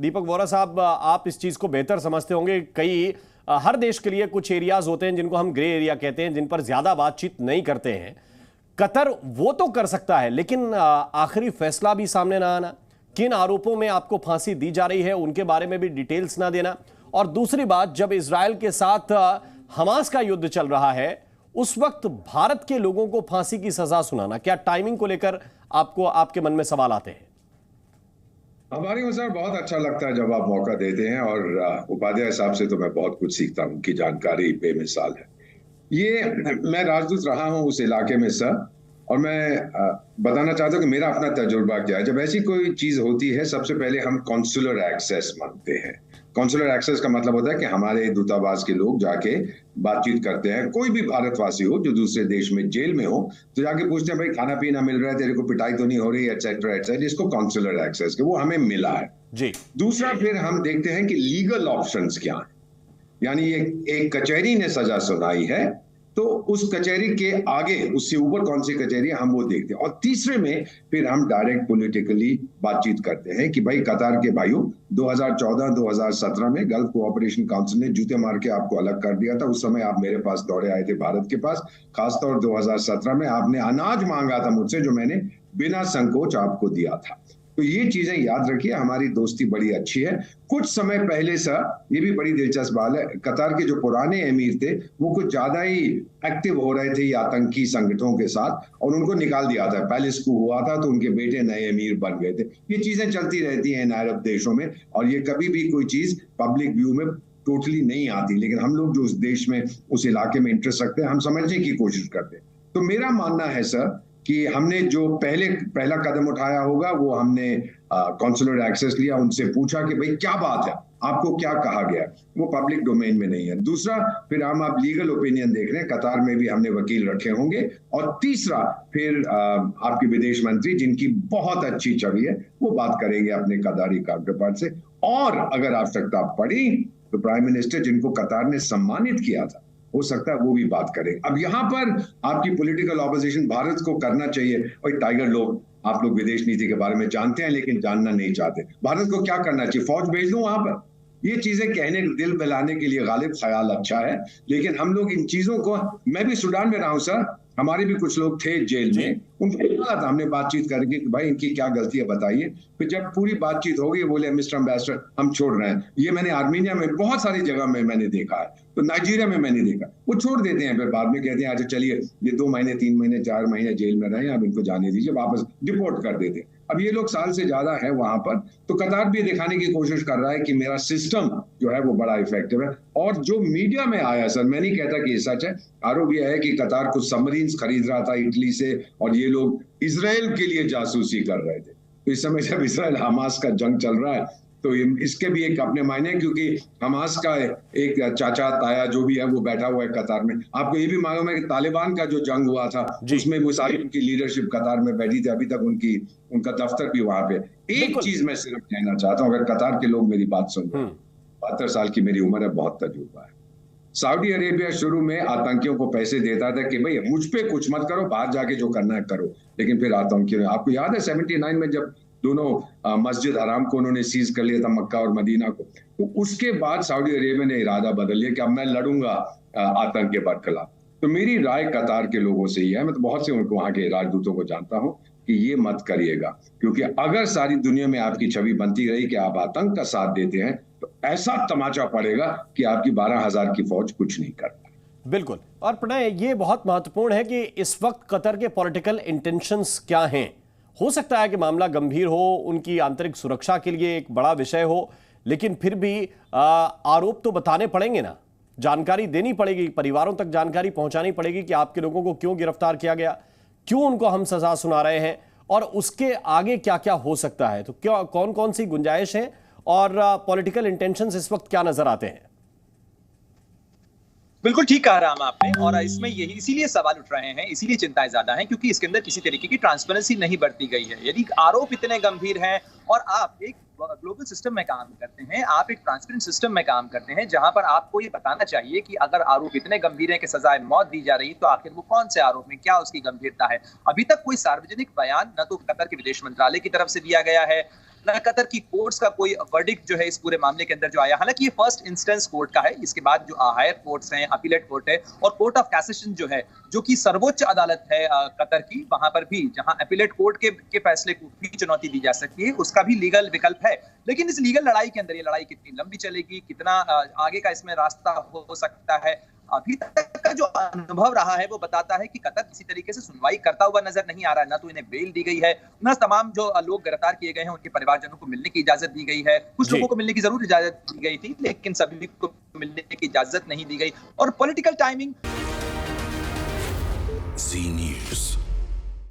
दीपक वोरा साहब, आप इस चीज को बेहतर समझते होंगे। हर देश के लिए कुछ एरियाज होते हैं जिनको हम ग्रे एरिया कहते हैं, जिन पर ज्यादा बातचीत नहीं करते हैं। कतर वो तो कर सकता है, लेकिन आखिरी फैसला भी सामने ना आना, किन आरोपों में आपको फांसी दी जा रही है उनके बारे में भी डिटेल्स ना देना, और दूसरी बात, जब इजराइल के साथ हमास का युद्ध चल रहा है उस वक्त भारत के लोगों को फांसी की सजा सुनाना, क्या टाइमिंग को लेकर आपको आपके मन में सवाल आते हैं? हमारे को सर बहुत अच्छा लगता है जब आप मौका देते हैं, और उपाध्याय साहब से तो मैं बहुत कुछ सीखता हूँ, उनकी जानकारी बेमिसाल है। ये मैं राजदूत रहा हूँ उस इलाके में सर, और मैं बताना चाहता हूँ कि मेरा अपना तजुर्बा क्या है। जब ऐसी कोई चीज होती है, सबसे पहले हम कॉन्सुलर एक्सेस मांगते हैं। कॉन्सुलर एक्सेस का मतलब होता है कि हमारे दूतावास के लोग जाके बातचीत करते हैं। कोई भी भारतवासी हो जो दूसरे देश में जेल में हो, तो जाके पूछते हैं भाई खाना पीना मिल रहा है, तेरे को पिटाई तो नहीं हो रही, एटसेट्रा एटसेट्रा। इसको कॉन्सुलर एक्सेस के वो हमें मिला है जी। दूसरा, फिर हम देखते हैं कि लीगल ऑप्शंस क्या है। यानी एक कचहरी ने सजा सुनाई है, तो उस कचहरी के आगे उससे ऊपर कौन सी कचहरी है, हम वो देखते हैं। और तीसरे में फिर हम डायरेक्ट पॉलिटिकली बातचीत करते हैं कि भाई कतार के भाइयों, 2014-2017 में गल्फ कोऑपरेशन काउंसिल ने जूते मार के आपको अलग कर दिया था। उस समय आप मेरे पास दौड़े आए थे, भारत के पास। खासतौर 2017 में आपने अनाज मांगा था मुझसे, जो मैंने बिना संकोच आपको दिया था। तो ये चीजें याद रखिए, हमारी दोस्ती बड़ी अच्छी है। कुछ समय पहले सर, ये भी बड़ी दिलचस्प बात है, कतार के जो पुराने अमीर थे वो कुछ ज्यादा ही एक्टिव हो रहे थे ये आतंकी संगठनों के साथ, और उनको निकाल दिया था। पैलेस को हुआ था तो उनके बेटे नए अमीर बन गए थे। ये चीजें चलती रहती हैं इन अरब देशों में, और ये कभी भी कोई चीज पब्लिक व्यू में टोटली नहीं आती। लेकिन हम लोग जो उस देश में, उस इलाके में इंटरेस्ट रखते हैं, हम समझने की कोशिश करते हैं। तो मेरा मानना है सर कि हमने जो पहला कदम उठाया होगा, वो हमने कॉन्सुलर एक्सेस लिया, उनसे पूछा कि भाई क्या बात है, आपको क्या कहा गया। वो पब्लिक डोमेन में नहीं है। दूसरा, फिर हम आप लीगल ओपिनियन देख रहे हैं, कतार में भी हमने वकील रखे होंगे। और तीसरा, फिर आपके विदेश मंत्री, जिनकी बहुत अच्छी छवि है, वो बात करेंगे अपने कतारी काउंटरपार्ट से। और अगर आवश्यकता पड़ी तो प्राइम मिनिस्टर, जिनको कतार ने सम्मानित किया था, हो सकता है वो भी बात करें। अब यहाँ पर आपकी पॉलिटिकल ऑपोजिशन भारत को करना चाहिए, और टाइगर लोग, आप लोग विदेश नीति के बारे में जानते हैं लेकिन जानना नहीं चाहते। भारत को क्या करना चाहिए? फौज भेज दूं वहां पर? ये चीजें कहने, दिल बहलाने के लिए गालिब ख्याल अच्छा है, लेकिन हम लोग इन चीजों को, मैं भी सूडान में रहा हूं सर, हमारे भी कुछ लोग थे जेल में, उनको बोला था हमने बातचीत करके कि भाई इनकी क्या गलती है बताइए। फिर जब पूरी बातचीत हो गई, बोले मिस्टर एम्बेसडर हम छोड़ रहे हैं। ये मैंने आर्मीनिया में बहुत सारी जगह में मैंने देखा है, तो नाइजीरिया में मैंने देखा, वो छोड़ देते हैं। फिर बाद में कहते हैं अच्छा चलिए, ये 2 महीने 3 महीने 4 महीने जेल में रहे, अब इनको जाने दीजिए, वापस डिपोर्ट कर देते हैं। अब ये लोग साल से ज्यादा है वहां पर, तो कतार भी दिखाने की कोशिश कर रहा है कि मेरा सिस्टम जो है वो बड़ा इफेक्टिव है। और जो मीडिया में आया सर, मैं नहीं कहता कि ये सच है, आरोप यह है कि कतार कुछ सबमरीन्स खरीद रहा था इटली से, और ये लोग इजराइल के लिए जासूसी कर रहे थे। तो इस समय जब इजराइल हमास का जंग चल रहा है, तो इसके भी एक अपने मायने हैं, क्योंकि हमास का एक चाचा ताया जो भी है वो बैठा हुआ है कतार में। आपको ये भी मालूम है कि तालिबान का जो जंग हुआ था, उसमें वो सारी उनकी लीडरशिप कतार में बैठी थी, अभी तक उनका दफ्तर भी वहां पे। एक चीज मैं सिर्फ कहना चाहता हूँ, अगर कतार के लोग मेरी बात सुन रहे हैं, 72 साल की मेरी उम्र है, बहुत तजुर्बा है। सऊदी अरेबिया शुरू में आतंकियों को पैसे देता था कि भाई मुझ पे कुछ मत करो, बाहर जाके जो करना है करो, लेकिन फिर आतंकियों, आपको याद है 79 में जब दोनों मस्जिद हराम को उन्होंने सीज कर लिया था, मक्का और मदीना को, तो उसके बाद सऊदी अरेबिया ने इरादा बदल लिया कि अब मैं लड़ूंगा आतंक के बरखिलाफ। तो मेरी राय कतार के लोगों से ही है, मैं तो बहुत से उनको वहां के राजदूतों को जानता हूं, कि ये मत करिएगा, क्योंकि अगर सारी दुनिया में आपकी छवि बनती रही कि आप आतंक का साथ देते हैं, तो ऐसा तमाचा पड़ेगा कि आपकी 12,000 की फौज कुछ नहीं कर पाएगी। बिल्कुल। और प्रणय, ये बहुत महत्वपूर्ण है कि इस वक्त कतर के पॉलिटिकल इंटेंशंस क्या हैं। हो सकता है कि मामला गंभीर हो, उनकी आंतरिक सुरक्षा के लिए एक बड़ा विषय हो, लेकिन फिर भी आरोप तो बताने पड़ेंगे ना, जानकारी देनी पड़ेगी, परिवारों तक जानकारी पहुंचानी पड़ेगी कि आपके लोगों को क्यों गिरफ्तार किया गया, क्यों उनको हम सजा सुना रहे हैं, और उसके आगे क्या क्या हो सकता है। तो क्या कौन कौन सी गुंजाइश है और पॉलिटिकल इंटेंशंस इस वक्त क्या नजर आते हैं? बिल्कुल ठीक कहा राम आपने, और इसमें यही इसीलिए सवाल उठ रहे हैं, इसीलिए चिंताएं ज्यादा हैं, क्योंकि इसके अंदर किसी तरीके की ट्रांसपेरेंसी नहीं बरती गई है। यदि आरोप इतने गंभीर हैं और आप एक ग्लोबल सिस्टम में काम करते हैं, आप एक ट्रांसपेरेंट सिस्टम में काम करते हैं, जहां पर आपको ये बताना चाहिए कि अगर आरोप इतने गंभीर हैं कि सजाए मौत दी जा रही, तो आखिर वो कौन से आरोप में, क्या उसकी गंभीरता है। अभी तक कोई सार्वजनिक बयान न तो कतर के विदेश मंत्रालय की तरफ से दिया गया है, ना कतर की कोर्ट्स का कोई वर्डिक्ट जो है इस पूरे मामले के अंदर जो आया। हालांकि ये फर्स्ट इंस्टेंस कोर्ट का है, इसके बाद जो हायर कोर्ट्स हैं, अपीलेट कोर्ट है और कोर्ट ऑफ कैसेशन जो है, जो कि सर्वोच्च अदालत है कतर की, वहां पर भी जहां अपीलेट कोर्ट के फैसले को भी चुनौती दी जा सकती है, उसका भी लीगल विकल्प है। लेकिन इस लीगल लड़ाई के अंदर ये लड़ाई कितनी लंबी चलेगी, कितना आगे का इसमें रास्ता हो सकता है, अभी तक का जो अनुभव रहा है वो बताता है कि कतर किसी तरीके से सुनवाई करता हुआ नजर नहीं आ रहा है। ना तो इन्हें बेल दी गई है, ना तमाम जो लोग गिरफ्तार किए गए हैं उनके परिवारजनों को मिलने की इजाजत दी गई है। कुछ लोगों को मिलने की जरूर इजाजत दी गई थी, लेकिन सभी को मिलने की इजाजत नहीं दी गई। और पॉलिटिकल टाइमिंग